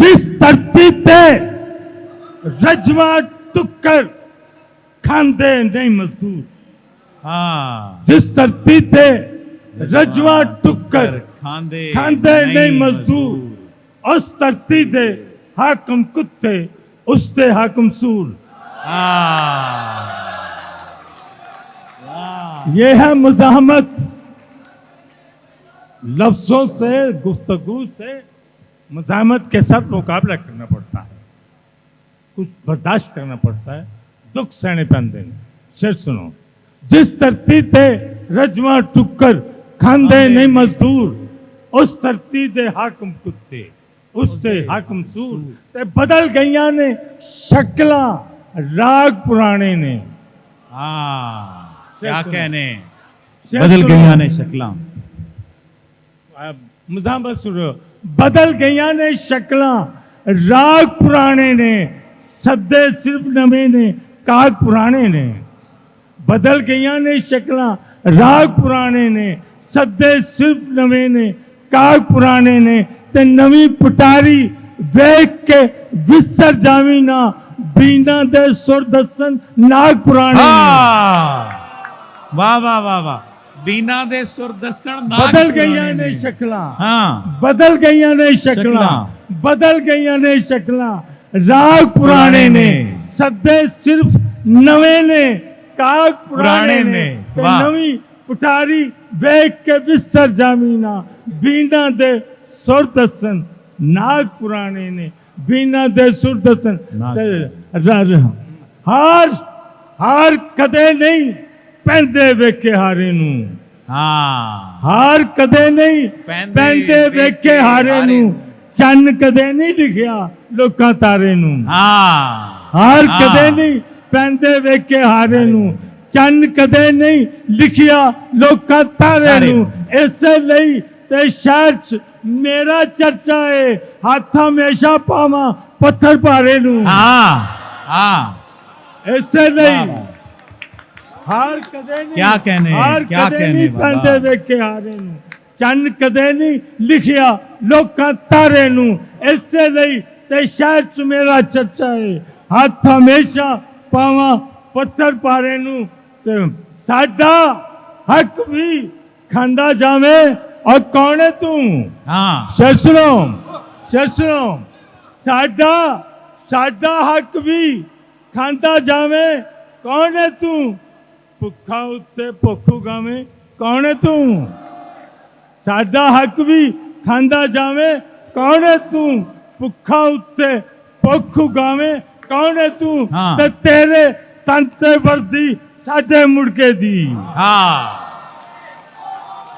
जिस धरती ते रजवा टुक्कर खांदे नहीं मजदूर, हाँ जिस धरती ते रजवा टुक्कर खांदे नहीं मजदूर, उस धरती दे हाकम कुत्ते उसते हाकम सूर। ये है मज़ाहमत। लफ्जों से, गुफ्तगू से मज़ाहमत के साथ मुकाबला करना पड़ता है, कुछ बर्दाश्त करना पड़ता है, दुख सहने पैंदे ने। शेर सुनो, जिस धरती ते रजवा टुक्कर खांदे नहीं मजदूर, उस धरती दे हाकम कुत्ते उससे हाकम सूर। ते बदल गईया ने शक्ला राग पुराने ने। हाँ क्या सुनो। कहने, शेर बदल सुनो। गईया ने शक्लां। मज़ाहमत सुनो, बदल गईया ने शक्लां राग पुराने ने, सदे सिर्फ नवे ने काग पुराने ने। बदल गईया ने शक्लां राग पुराने ने, सदे सिर्फ नवे ने काग पुराने ने। ते नवी पुटारी वेख के विसर जावी ना, बीना दे सुर दसन नाग पुराने ने। वाह वाह वाह वाह, बीना दे सुर दसण नाग बदल गईया पुराने ने शक्लां, हाँ बदल गईया ने शक्लां, बदल गईया ने शक्लां राग पुराने ने, सदे सिर्फ नवे ने काग पुराने ने। ते वाह। नवी पुटारी वेख के विसर जामीना, बीना दे सुर दसन नाग पुराने ने। बीना दे सुर दसन हार हार कदे नहीं पैंदे वेखे हारे नू। हाँ हार कदे नहीं पैंदे पैंदे वेखे हारे नू, चन्न कदे नहीं लिखिया लोकां तारे नू। हाँ हार हाँ। कदे नहीं पैंदे वेखे हारे नू, चन्न कदे नहीं लिखिया लोकां तारे नू। इसे लई ते शहर च मेरा चर्चा है, हथ हमेशा पावा पत्थर भारे नू। हाँ हाँ इसे नहीं हार कदे नहीं, क्या कहने, हार क्या कदे कहने नहीं बाबा। पैंदे वेखे हारे नू, चन्न कदे नहीं लिखिया लोकां तारे नू। इसे लई ते शहर च मेरा चर्चा है, हथ हमेशा पावा पत्थर भारे नू। ते साडा हक भी खांदा जावे, और कौन है तू? हाँ शेर सुनो, साडा साडा हक भी खांदा जावे, कौन है तू? भुखा उत्ते भुख उगावे, कौन है तू? साडा हक भी खांदा जावे, कौन है तू? भुखा उत्ते भुख उगावे, कौन है तू? हाँ। ते तेरे तंते वर्दी साडे मुड़के दी। हाँ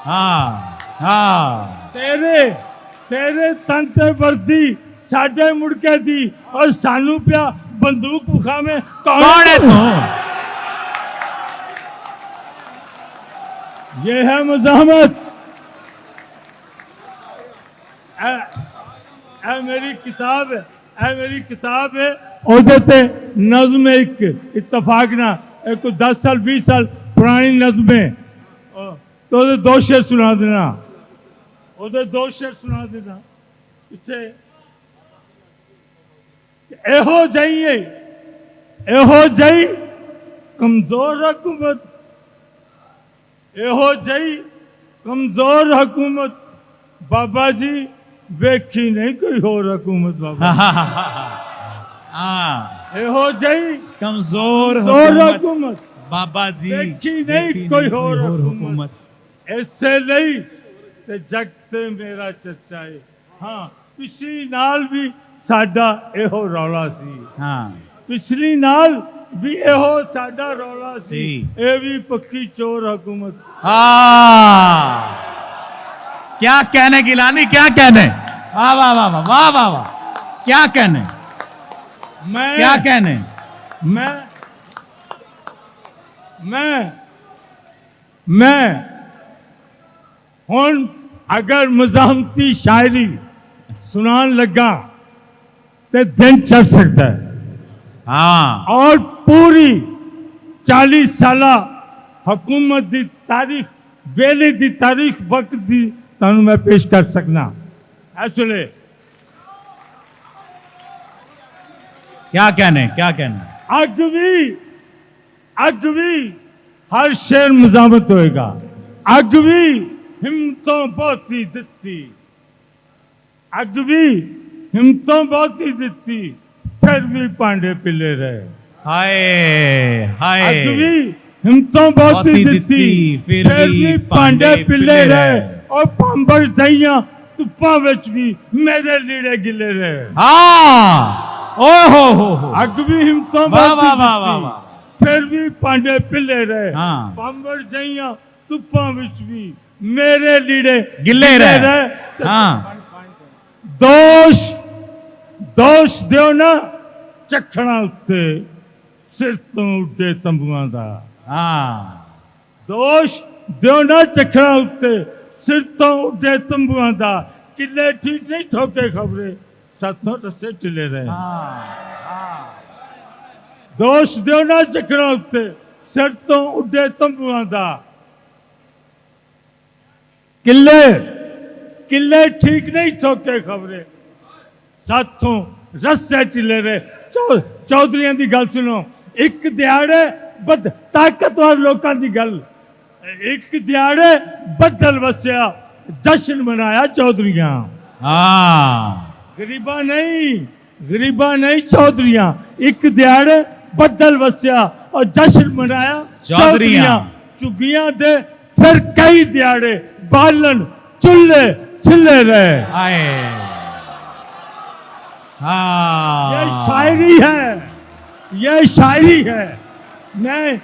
हाँ हाँ तेरे तंते वर्दी साडे मुड़के दी, और सानू पिया बंदूक उखावे, कौन है तू? ये है मज़ाहमत। ऐ मेरी किताब है, ऐ मेरी किताब है। ओदे ते नज़्म एक इत्तफाक ना, एक 10 साल 20 साल पुरानी नज़्में, तो ओदे दो शेर सुना देना, ओदे दो शेर सुना देना। पिछे एहो जई कमजोर हुकूमत, एहो जई कमजोर हुकूमत बाबा जी वेखी नहीं कोई होर हुकूमत। बाबा हाँ एहो जई कमजोर हुकूमत बाबा जी वेखी नहीं कोई होर हुकूमत। ऐसे नहीं ते जग ते मेरा चर्चा है। हाँ पिछली नाल भी साडा एहो रौला सी, हाँ पिछली नाल भी एहो साडा रौला सी, सी। ए भी पक्की चोर हुकूमत। हाँ क्या कहने गिलानी, क्या कहने, वाह वाह वाह वाह वाह वाह वाह, क्या कहने, मैं क्या कहने। मैं हुन अगर मज़ाहमती शायरी सुनान लगा तो दिन चढ़ सकता है। हाँ और पूरी 40 साल हुकूमत की तारीख, वेले की तारीख, वक्त की तुहानू मैं पेश कर सकना। इस वेले क्या कहने, क्या कहने? अग भी हर शेर मजामत होएगा। अग भी हिम्मतों बहुत ही दित्ती, अग भी हिम्मतों बहुत ही दित्ती, फिर भी पांडे पिले रहे। हाय हाय, अग भी हिम्मतों बहुत ही दित्ती, फिर भी पांडे पिले रहे। और पांबर दइया तुप्पा विच भी मेरे लीड़े गिले रहे। हाँ, ओ हो, अग भी हिम्मतों वाह बहुत वाह ही वाह वाह दित्ती, वाह, फिर भी पांडे पिले रहे। हाँ। पांबर दइया तुप्पा विच भी मेरे लीड़े गिले रहे। हाँ, दोष दोष दियो ना चखਣਾ उत्ते सिर तो उड्डे तंबुआं दा। हाँ, दोष दियो ना चखਣਾ उत्ते सिर तो उड्डे तंबुआं दा। किले ठीक नहीं ठोके खबरे साथों रस्से टिले रहे। दोष दियो ना चखਣਾ उत्ते सिर तो उड्डे तंबुआं दा। किले किले ठीक नहीं ठोके खबरे साथों रस्से टिले रहे। चौधरियां दी गल सुनो, एक दिहाड़े बद ताकतवर लोकां दी गल, एक दिहाड़े बदल वसिया जश्न मनाया चौधरियां। हाँ, गरीबा नहीं चौधरियां, एक दिहाड़े बदल वसिया और जश्न मनाया चौधरियां। चुगियां दे फिर कई दिहाड़े बालन चुल्ले सिले रहे। हाय, हाँ, ये शायरी है, ये शायरी है। मैं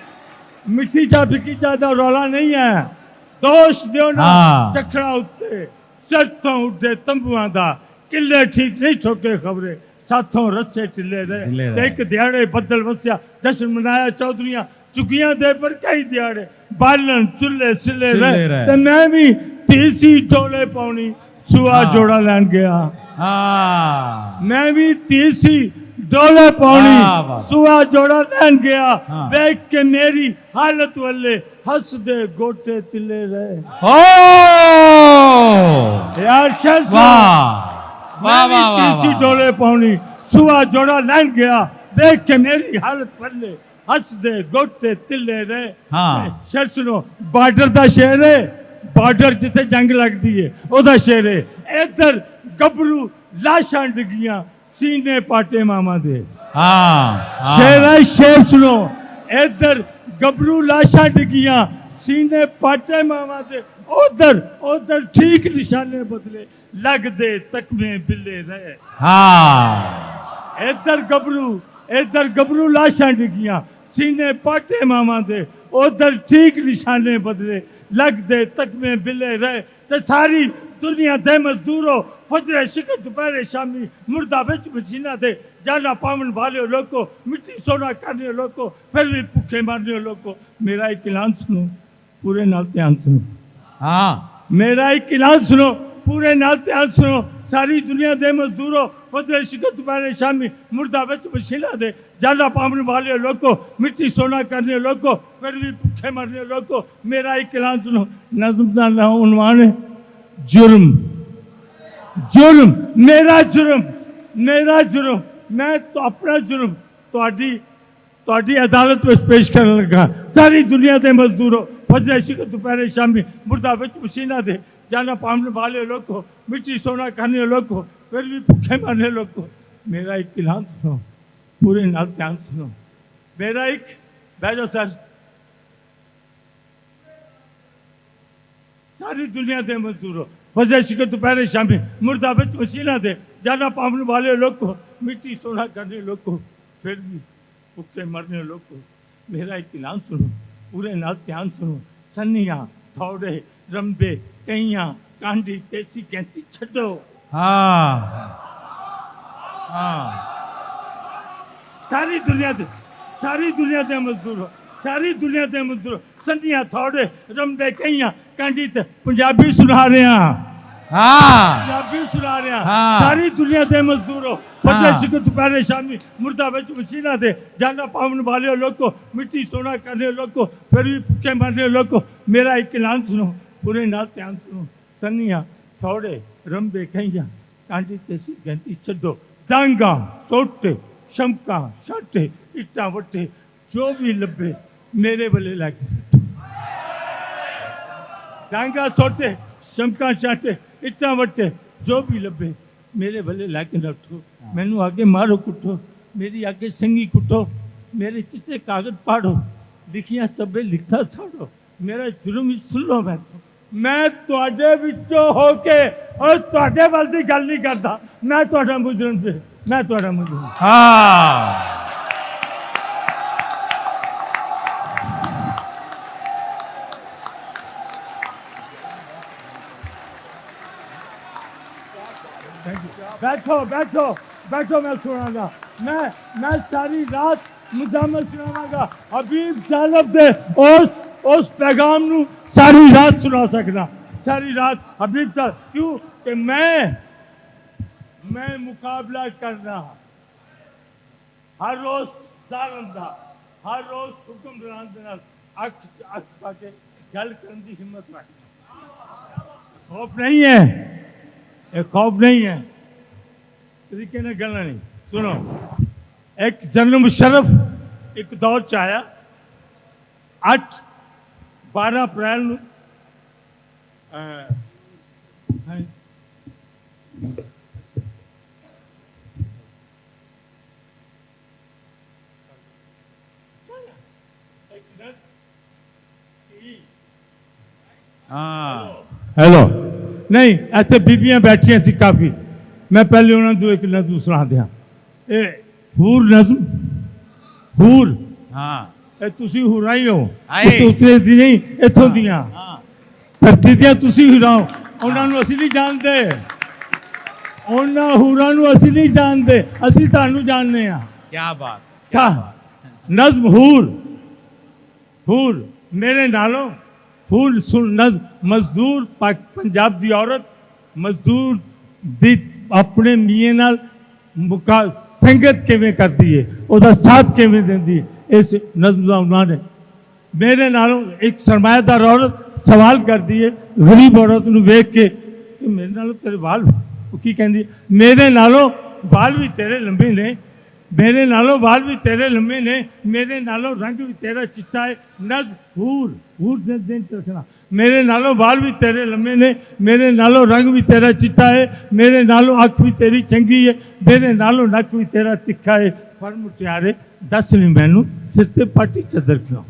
मिट्टी चा फिकी चा रौला नहीं है। दोष दियो ना हाँ। चखड़ा उत्ते सिर तो उड्डे तंबुआं दा। किले ठीक नहीं ठोके खबरे साथों रस्से टिले टिले रहे। रहे। एक दिहाड़े बदल वसिया जश्न मनाया चौधरियां, चुकियां दे पर कई दिहाड़े बालन चुल्ले सिले सिले रहे। रहे। ते मैं भी तीसी टोले पाउनी सुआ हाँ। जोड़ा लैन गया। हाँ, मैं भी तीसी डोले पाउनी वाह, वाह। सुआ जोड़ा लैन गया। हाँ। देख के मेरी हालत वाले हंस दे गोटे तिले रहे। ओ, यार शेर सुनो। वाह वाह मैं भी वाह वाह, तीसी वाह। डोले पाउनी सुआ जोड़ा लैन गया। देख के मेरी हालत वाले हंस दे गोटे तिले रहे। हाँ। शेर सुनो, बार्डर दा शेर है, बार्डर जिथे जंग लगती है ओदा शेर है। इधर गबरू लाशां डिगियां सीने पाटे मामा दे। हाँ, शेर है, शेर सुनो। इधर गबरू लाशां डिगियां सीने पाटे मामा दे। उधर उधर ठीक निशाने बदले लग दे तकमे बिले रहे। हाँ, इधर गबरू लाशां डिगियां सीने पाटे मामा दे। उधर ठीक निशाने बदले लग दे तकमे बिले रहे। ते सारी दुनिया दे मजदूरों फजरे शिकर दोपहरे शामी मुर्दा बिच मशीना दे। जाना पावन वाले लोगों मिट्टी सोना करने लोगों फिर भी भुखे मारने लोगों। मेरा एक ऐलान सुनो, पूरे नाल ध्यान सुनो। हाँ, मेरा एक ऐलान सुनो, पूरे नाल ध्यान सुनो। सारी दुनिया दे मजदूरों फजरे शिकर दोपहरे शामी मुर्दा बिच मशीना दे। जाना पावन वाले लोगों मिट्टी सोना करने लोगों फिर भी भुखे मरने लोगों। मेरा एक ऐलान सुनो। नज़्म दा उन्वान है जुर्म। जुर्म मेरा जुर्म, मेरा जुर्म। मैं तो अपना जुर्म ਤੁਹਾਡੀ अदालत में पेश करने लगा। सारी दुनिया के मजदूरों फजरे शिकर दोपहरे शामी मुर्दा बिच मशीना दे। जाना पावन वाले लोगों मिट्टी सोना करने लोगों फिर भी भुखे मरने लोगों। मेरा एक ऐलान सुनो, पूरे नाल ध्यान सुनो। मेरा एक बैठो सर। सारी दुनिया के मजदूरों फजरे शिकर दोपहरे शामी मुर्दा बिच मशीना दे। जाना पावन वाले लोगों मिट्टी सोना करने लोगों फिर भी भुखे मरने लोगों। मेरा एक ऐलान सुनो, पूरे नाल ध्यान सुनो। सन्निया थोड़े रंबे कईयां कांडी तेसी कहती छड़ो। हाँ, हाँ, सारी दुनिया दे मजदूरों, सारी दुनिया दे मजदूरों सन्निया थोड़े रंबे कईयां कांडी ते पंजाबी सुना रहे हैं। हाँ, पंजाबी सुना रहे हैं। हाँ। सारी दुनिया के मजदूरों फजरे शिकर दोपहरे शामी मुर्दा बिच मशीना दे। जाना पावन वाले लोगों मिट्टी सोना करने लोगों फिर भी भुखे मरने लोगों। मेरा एक ऐलान सुनो, पूरे नाल ध्यान सुनो। सन्निया थोड़े रंबे कईयां कांडी तेसी गंती छड्डो। डांगा टोटे ਸ਼ਮਕਾਂ ਛਾਟੇ ਇੱਟਾਂ ਵੱਟੇ ਜੋ ਵੀ ਲੱਭੇ ਮੇਰੇ ਵੱਲੇ ਲੈ ਕੇ ਸੁੱਟੋ। ਡਾਂਗਾ ਸੋਟੇ ਸ਼ਮਕਾਂ ਛਾਟੇ ਇੱਟਾਂ ਵੱਟੇ ਜੋ ਵੀ ਲੱਭੇ ਮੇਰੇ ਵੱਲੇ ਲੈ ਕੇ ਨੱਠੋ। ਮੈਨੂੰ ਅੱਗੇ ਮਾਰੋ ਕੁੱਟੋ, ਮੇਰੀ ਅੱਗੇ ਸੰਗੀ ਕੁੱਟੋ, ਮੇਰੇ ਚਿੱਟੇ ਕਾਗਜ਼ ਪਾੜੋ, ਲਿਖੀਆਂ ਸਭੇ ਲਿਖਤਾ ਸਾੜੋ, ਮੇਰਾ ਜ਼ੁਲਮ ਹੀ ਸੁਣ ਲਓ। ਮੈਂ ਤੁਹਾਡੇ ਵਿੱਚੋਂ ਹੋ ਕੇ ਔਰ ਤੁਹਾਡੇ ਵੱਲ ਦੀ ਗੱਲ ਨਹੀਂ ਕਰਦਾ। ਮੈਂ ਤੁਹਾਡਾ ਮੁਜਰਮ ਸੀ, ਮੈਂ ਤੁਹਾਡਾ ਮੁਜਰਮ। हाँ बैठो बैठो बैठो, मैं सुनागा। मैं सारी रात मुजामत सुनावागा। हबीब जालब दे उस पैगाम नू सारी रात सुना सकना, सारी रात हबीब जालब। क्यों कि मैं मुकाबला करना हर रोज जालम दा, हर रोज हुक्मरान दे नाल अख पाके गल करन दी हिम्मत रखना। खौफ नहीं है, ये खौफ नहीं है, तरीके ने गलना नहीं। सुनो, एक जनरल मुशर्रफ एक दौर च आया 8-12 अप्रैल ਨੂੰ हाँ हेलो नहीं ਇੱਥੇ ਬੀਬੀਆਂ ਬੈਠੀਆਂ ਸੀ ਕਾਫੀ। मैं पहले उन्होंने एक नज़म सुना दिया। ए हूर नज़म हूर हाँ ए तुसी हुरा ही हो, आए। उतरे दी नहीं इथों दियां हाँ धरती दियां तुसी हुराओ। ਉਹਨਾਂ ਨੂੰ ਅਸੀਂ ਨਹੀਂ ਜਾਣਦੇ, ਉਹਨਾਂ ਹੂਰਾਂ ਨੂੰ ਅਸੀਂ ਨਹੀਂ ਜਾਣਦੇ, ਅਸੀਂ ਤੁਹਾਨੂੰ ਜਾਣਦੇ ਆ। क्या बात सा नज़म हूर मेरे नालों हूर सुन नज़म। मजदूर पंजाब दी औरत मजदूर ਦੀ ਆਪਣੇ ਮੀਆਂ ਨਾਲ ਸੰਗਤ ਕਿਵੇਂ ਕਰਦੀ ਹੈ, ਉਹਦਾ ਸਾਥ ਕਿਵੇਂ ਦਿੰਦੀ ਹੈ, ਇਸ ਨਜ਼ਮ ਦਾ ਉਨਵਾਨ ਹੈ। ਮੇਰੇ ਨਾਲੋਂ ਇੱਕ ਸਰਮਾਏਦਾਰ ਔਰਤ ਸਵਾਲ ਕਰਦੀ ਹੈ ਗਰੀਬ ਔਰਤ ਨੂੰ ਵੇਖ ਕੇ ਕਿ ਮੇਰੇ ਨਾਲੋਂ ਤੇਰੇ ਵਾਲ, ਉਹ ਕੀ ਕਹਿੰਦੀ, ਮੇਰੇ ਨਾਲੋਂ ਵਾਲ ਵੀ ਤੇਰੇ ਲੰਬੇ ਨੇ, ਮੇਰੇ ਨਾਲੋਂ ਵਾਲ ਵੀ ਤੇਰੇ ਲੰਬੇ ਨੇ, ਮੇਰੇ ਨਾਲੋਂ ਰੰਗ ਵੀ ਤੇਰਾ ਚਿੱਟਾ ਹੈ। ਨਜ਼ਮ ਹੂਰ ਦੇ ਦਿਨ ਰੱਖਣਾ, मेरे नालों बाल भी तेरे लम्बे ने, मेरे नालों रंग भी तेरा चिट्टा है, मेरे नालों अख भी तेरी चंगी है, मेरे नालों नक भी तेरा तिखा है। पर मुटियारे दस नहीं मैनू सिर ते पाटी चदर क्यों,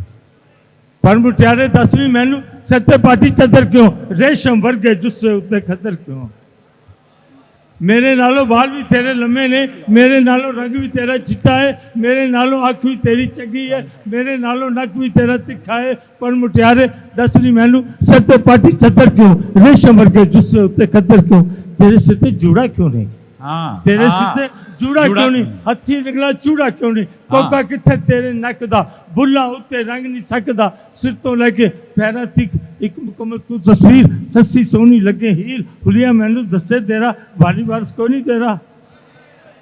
पर मुटियारे दस नहीं मैनू सिर ते पाटी चदर क्यों, रेशम वर्गे जुस्से उत्ते खतर क्यों। मेरे नालों बाल भी तेरे लम्बे ने, मेरे नालों रंग भी तेरा चिट्टा है, मेरे नालों अख भी तेरी चंगी है, मेरे नालों नक भी तेरा तिखा है। पर मुटियारे दस नहीं मैनू सिर ते पाटी चदर क्यों, रेशम वर्गे जुस्से उत्ते खतर क्यों। तेरे सिर ते जूड़ा क्यों नहीं, हाँ तेरे हाँ। सिर ते जूड़ा क्यों नहीं, हथी निकला चूड़ा क्यों नहीं, कोका किथे तेरे नक दा, बुल्ला उत्ते रंग नहीं सकदा, सिर तो लेके पैरा तक एक मुकम्मल तू तस्वीर, सस्सी सोहनी लगे हीर, हुलिया मैनू दसे तेरा वाली वारस को नहीं तेरा।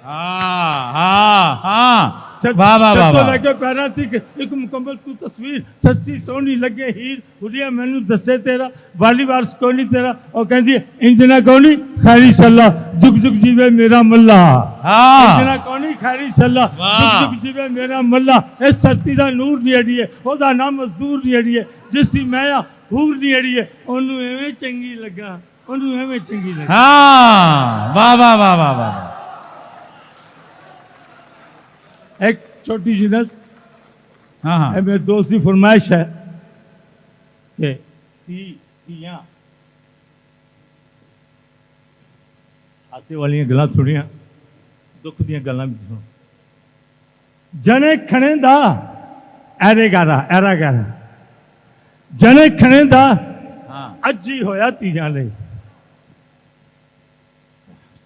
हाँ हाँ हाँ सिर वाह वाह वाह तो वाह। लेके पैरा तक एक मुकम्मल तू तस्वीर, सस्सी सोहनी लगे हीर, हुलिया मैनू दसे तेरा वाली वारस को नहीं तेरा। और कहती इंजना कौनी खैरी सल्ला, जुग जुग जीवे मेरा मल्ला। हाँ इंजना कौनी खैरी सल्ला, वाह। जुग जुग जीवे मेरा मल्ला। इस धरती दा नूर नहीं अड़िए, ओदा नाम मजदूर नहीं अड़िए, जिस दी माया हूर नहीं अड़िए, ओनू एवें चंगी लगा, ओनू एवें चंगी लगा। हाँ वाह वाह वाह वाह वाह। एक छोटी सी नज़, हाँ हाँ मेरे दोस्त की फरमाइश है कि ਧੀਆਂ ਹਾਸੇ ਵਾਲੀਆਂ ਗੱਲਾਂ ਸੁਣੀਆਂ, ਦੁੱਖ ਦੀਆਂ ਗੱਲਾਂ ਵੀ ਸੁਣੋ। ਜਣੇ ਖਣੇ ਦਾ ਐਰਾ ਗਾਰਾ ਜਣੇ ਖਣੇ ਦਾ हाँ ਅੱਜ ਹੀ ਹੋਇਆ ਧੀਆਂ ਲਈ।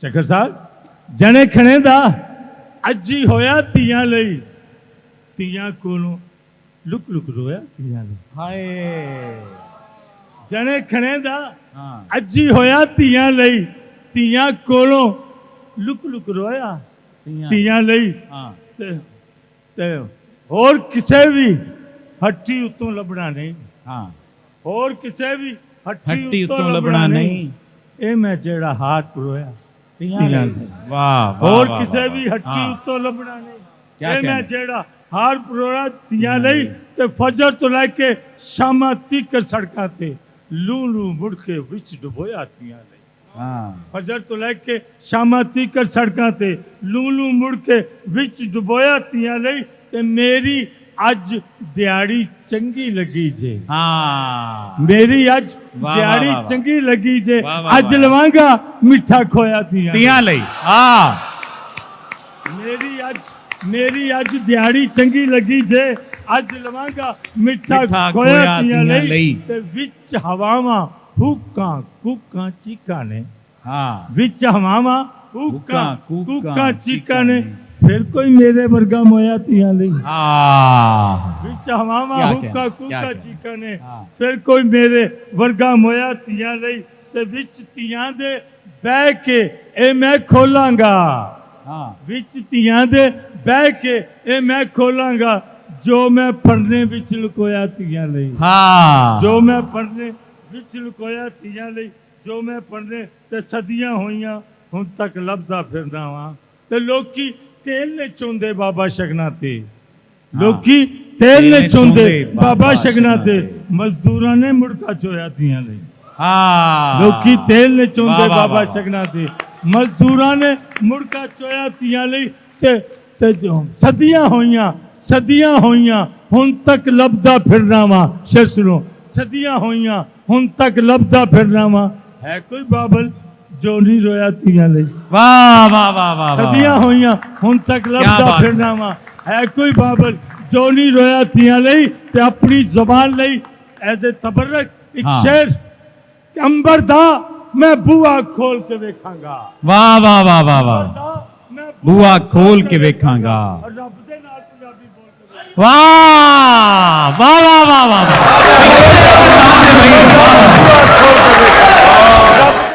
ਚੱਕਰ ਸਾਹਿਬ, ਜਣੇ ਖਣੇ ਦਾ ਅੱਜ ਹੀ ਹੋਇਆ ਧੀਆਂ ਲਈ, ਧੀਆਂ ਕੋਲੋਂ ਲੁਕ ਲੁਕ ਰੋਇਆ ਧੀਆਂ ਲਈ। हाय ਜਣੇ ਖਣੇ ਦਾ हाँ ਅੱਜ ਹੀ ਹੋਇਆ ਧੀਆਂ ਲਈ, ਧੀਆਂ ਕੋਲੋਂ ਲੁਕ ਲੁਕ ਰੋਇਆ ਧੀਆਂ ਲਈ। हाँ ਤੇ ਹੋਰ ਕਿਸੇ ਵੀ ਹੱਟੀ ਉੱਤੋਂ ਲੱਭਣਾ ਨਹੀਂ, हाँ ਹੋਰ ਕਿਸੇ ਵੀ हट्टी उत्तों लबना नहीं। ਇਹ ਮੈਂ ਜਿਹੜਾ ਹਾਰ ਰੋਇਆ, ਧੀਆਂ ਲਈ। ਵਾਹ ਹੋਰ ਕਿਸੇ ਵੀ ਹੱਟੀ ਹਾਂ। ਉੱਤੋਂ ਲੱਭਣਾ ਨਹੀਂ। ਕਿਆ ਇਹ ਮੈਂ ਕਹਿਣਾ? ਜਿਹੜਾ ਹਰ ਪ੍ਰੋਗਰਾਮ ਧੀਆਂ ਲਈ ਤੇ ਫਜਰ ਤੋਂ ਲੈ ਕੇ ਸ਼ਾਮਾਂ ਤੀਕ ਸੜਕਾਂ ਤੇ ਲੂ ਲੂ ਮੁੜ ਕੇ ਵਿੱਚ ਡੁਬੋਇਆ ਧੀਆਂ ਲਈ। ਹਾਂ ਫਜਰ ਤੋਂ ਲੈ ਕੇ ਸ਼ਾਮਾਂ ਤੀਕ ਸੜਕਾਂ ਤੇ ਲੂ ਲੂ ਮੁੜ ਕੇ ਵਿੱਚ ਡੁਬੋਇਆ ਧੀਆਂ ਲਈ। ਤੇ ਮੇਰੀ ਅੱਜ ਦਿਹਾੜੀ ਚੰਗੀ ਲੱਗੀ ਜੇ। ਹਾਂ ਮੇਰੀ ਅੱਜ ਵਾਹ, ਦਿਹਾੜੀ ਵਾਹ, ਵਾਹ। ਚੰਗੀ ਲੱਗੀ ਜੇ। ਵਾਹ, ਵਾਹ, ਅੱਜ ਵਾਹ। ਲਵਾਂਗਾ ਮਿੱਠਾ ਖੋਇਆ ਧੀਆਂ ਲਈ। ਧੀਆਂ ਲਈ ਹਾਂ ਮੇਰੀ ਅੱਜ ਦਿਹਾੜੀ ਚੰਗੀ ਲੱਗੀ ਜੇ। ਅੱਜ ਲਵਾਂਗਾ ਮਿੱਠਾ ਮਿੱਠਾ ਖੋਇਆ ਖੋਇਆ ਧੀਆਂ ਧੀਆਂ ਲਈ। ਲਈ। ਤੇ ਵਿੱਚ ਹਵਾਵਾਂ ਹੁੱਕਾਂ ਕੁੱਕਾਂ ਚੀਕਾਂ ਨੇ। ਹਾਂ ਵਿੱਚ ਹਵਾਵਾਂ ਹੁੱਕਾਂ ਹੁੱਕਾਂ, ਕੁੱਕਾਂ ਚੀਕਾਂ ਨੇ। ਨੇ। ਫਿਰ ਕੋਈ ਮੇਰੇ ਵਰਗਾ ਮੋਇਆ ਧੀਆਂ ਲਈ। ਹਾਂ ਵਿੱਚ ਹਵਾਵਾਂ ਕਿਆ ਹੁੱਕਾ ਕਹਿਣਾ, ਕੁੱਕਾ ਕਿਆ ਚੀਕਾਂ ਨੇ। ਹਾਂ। ਫਿਰ ਕੋਈ ਮੇਰੇ ਵਰਗਾ ਮੋਇਆ ਧੀਆਂ ਲਈ। ਤੇ ਵਿੱਚ ਧੀਆਂ ਦੇ ਬਹਿ ਕੇ ਇਹ ਮੈਂ ਖੋਲਾਂਗਾ। ਹਾਂ ਵਿੱਚ ਧੀਆਂ ਦੇ ਬਹਿ ਕੇ ਇਹ ਮੈਂ ਖੋਲਾਂਗਾ ਜੋ ਮੈਂ ਪਰਨੇ ਵਿੱਚ ਲੁਕੋਇਆ ਧੀਆਂ ਲਈ। ਹਾਂ ਜੋ ਮੈਂ ਪਰਨੇ ਵਿੱਚ ਲੁਕੋਇਆ ਧੀਆਂ ਲਈ। ਜੋ ਮੈਂ ਪਰਨੇ ਤੇ ਸਦੀਆਂ ਹੋਈਆਂ ਹੁਣ ਤੱਕ ਲੱਭਦਾ ਫਿਰਦਾ ਵਾਂ। ਤੇ ਲੋਕੀ ਤੇਲ ਨੇ ਚੁੰਦੇ ਬਾਬਾ ਸ਼ਗਨਾਂ ਤੇ। ਲੋਕੀ ਤੇਲ ਨੇ ਚੁੰਦੇ ਬਾਬਾ ਸ਼ਗਨਾਂ ਤੇ। ਮਜ਼ਦੂਰਾਂ ਨੇ ਮੁੜਕਾ ਚੋਇਆ ਧੀਆਂ ਲਈ। ਹਾਂ ਲੋਕੀ ਤੇਲ ਨੇ ਚੁੰਦੇ ਵਾਹ, ਵਾਹ, ਬਾਬਾ ਵਾਹ। ਸ਼ਗਨਾਂ ਤੇ। ਮਜ਼ਦੂਰਾਂ ਨੇ ਮੁੜਕਾ ਚੋਇਆ ਧੀਆਂ ਲਈ। ਤੇ ਜੋ ਸਦੀਆਂ ਹੋਈਆਂ ਹੁਣ ਤੱਕ ਲੱਭਦਾ ਫਿਰਨਾ ਵਾਂ। ਸ਼ੇਰ ਸੁਣੋ, ਸਦੀਆਂ ਹੋਈਆਂ ਹੁਣ ਤੱਕ ਲੱਭਦਾ ਫਿਰਨਾ ਵਾਂ। ਹੈ ਕੋਈ ਬਾਬਲ ਜੋ ਨਹੀਂ ਰੋਇਆ ਧੀਆਂ ਲਈ। ਵਾਹ ਵਾਹ ਵਾਹ ਵਾਹ ਸਦੀਆਂ ਹੋਈਆਂ ਹੁਣ ਤੱਕ ਲੱਭਦਾ ਬਾਤ ਹੈ। ਫਿਰਨਾ ਵਾਂ। ਹੈ ਕੋਈ ਬਾਬਲ ਜੋ ਨਹੀਂ ਰੋਇਆ ਧੀਆਂ ਲਈ। ਤੇ ਆਪਣੀ ਜ਼ੁਬਾਨ ਲਈ ਐਜ਼ ਏ ਤਬਰਕ ਇੱਕ ਹਾਂ। ਸ਼ੇਰ ਕਿ ਅੰਬਰ ਦਾ ਮੈਂ ਬੂਆ ਖੋਲ ਕੇ ਵੇਖਾਂਗਾ। ਵਾਹ ਵਾਹ ਵਾਹ ਵਾਹ ਵਾਹ ਦਾ ਮੈਂ ਬੂਆ ਖੋਲ ਕੇ ਵੇਖਾਂਗਾ। ਰੱਬ ਦੇ ਨਾਲ ਪੰਜਾਬੀ ਬੋਲ ਕੇ ਵੇਖਾਂਗਾ। ਵਾਹ